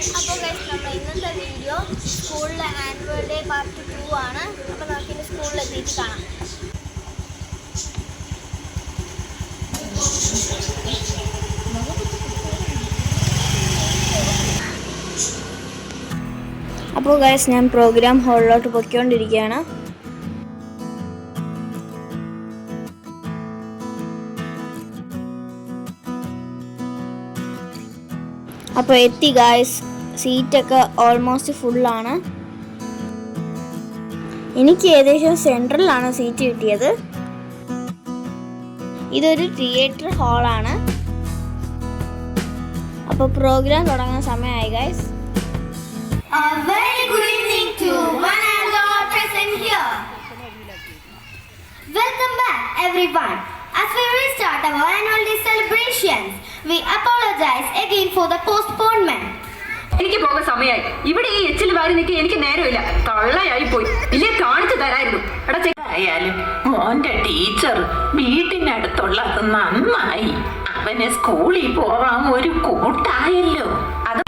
അപ്പോൾ ഗൈസ് നമ്മൾ ഇന്നത്തെ വീഡിയോ സ്കൂളിലെ ആനുവൽ ഡേ പാർട്ട് 2 ആണ്. അപ്പോൾ നമുക്ക് ഇനി സ്കൂളിലെത്തിയിട്ട് കാണാം. അപ്പോൾ ഗൈസ് ഞാൻ പ്രോഗ്രാം ഹാളിലോട്ട് പൊയ്ക്കൊണ്ടിരിക്കുകയാണ്. അപ്പോൾ എത്തി ഗൈസ്, സീറ്റൊക്കെ ഓൾമോസ്റ്റ് ഫുള്ളാണ്. എനിക്ക് ഏകദേശം സെൻട്രലാണ് സീറ്റ് കിട്ടിയത്. ഇതൊരു തിയേറ്റർ ഹാളാണ്. അപ്പോൾ പ്രോഗ്രാം തുടങ്ങാൻ സമയമായി guys. A very good evening to one and all present here. Welcome back everyone. As we restart our annual day celebrations, we apologize again for the postponement. എനിക്ക് പോകാൻ സമയമായി. ഇവിടെ ഈ എച്ചിൽ വാരി നിൽക്കാൻ എനിക്ക് നേരമില്ല. തള്ളയായി പോയി. ഇല്ലേ കാണിച്ചു തരായിരുന്നു. ആയാലും മോന്റെ ടീച്ചർ വീട്ടിനടുത്തുള്ളത് നന്നായി. അവന് സ്കൂളിൽ പോവാൻ ഒരു കൂട്ടായല്ലോ. അത്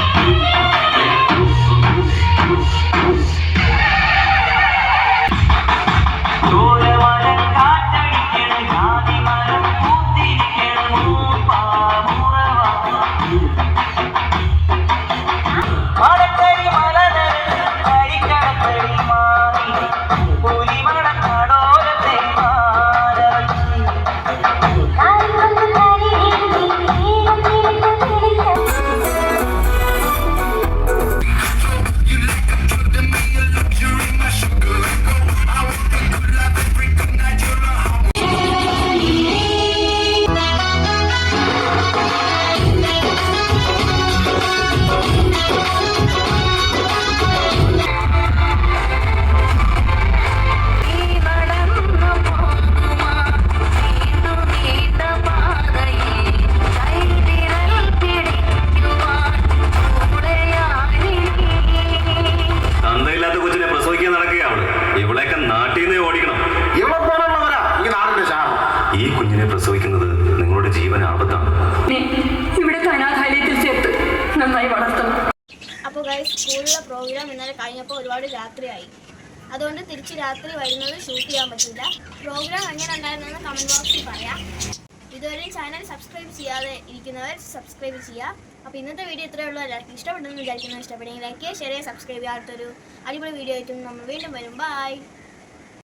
ഈ കുഞ്ഞിനെ പ്രസവിക്കുന്നത് നിങ്ങളുടെ ജീവൻ ആപത്താണ്. ഇവിടെ അനാഥാലയത്തിൽ ചേർത്ത് നന്നായി വളർത്തണം. അപ്പോൾ ഗൈസ് സ്കൂളിലെ പ്രോഗ്രാം ഇന്നലെ കഴിഞ്ഞപ്പോൾ ഒരുപാട് രാത്രിയായി. അതുകൊണ്ട് തിരിച്ച് രാത്രി വരുന്നത് ഷൂട്ട് ചെയ്യാൻ പറ്റില്ല. പ്രോഗ്രാം എങ്ങനെ ഉണ്ടായിരുന്നെന്ന് കമൻറ്റ് ബോക്സിൽ പറയാം. ഇതുവരെ ചാനൽ സബ്സ്ക്രൈബ് ചെയ്യാതെ ഇരിക്കുന്നവർ സബ്സ്ക്രൈബ് ചെയ്യുക. അപ്പോൾ ഇന്നത്തെ വീഡിയോ ഇത്രയേ ഉള്ളൂ. എല്ലാവർക്കും ഇഷ്ടപ്പെട്ടെന്ന് വിചാരിക്കുന്നു. ഇഷ്ടപ്പെടുമെങ്കിൽ ലൈക്ക് ചെയ്യുക, ഷെയർ ചെയ്യുക, സബ്സ്ക്രൈബ് ചെയ്യുക. അടുത്തൊരു അടിപൊളി വീഡിയോ ആയിട്ടും നമ്മൾ വീണ്ടും വരും. ബൈ.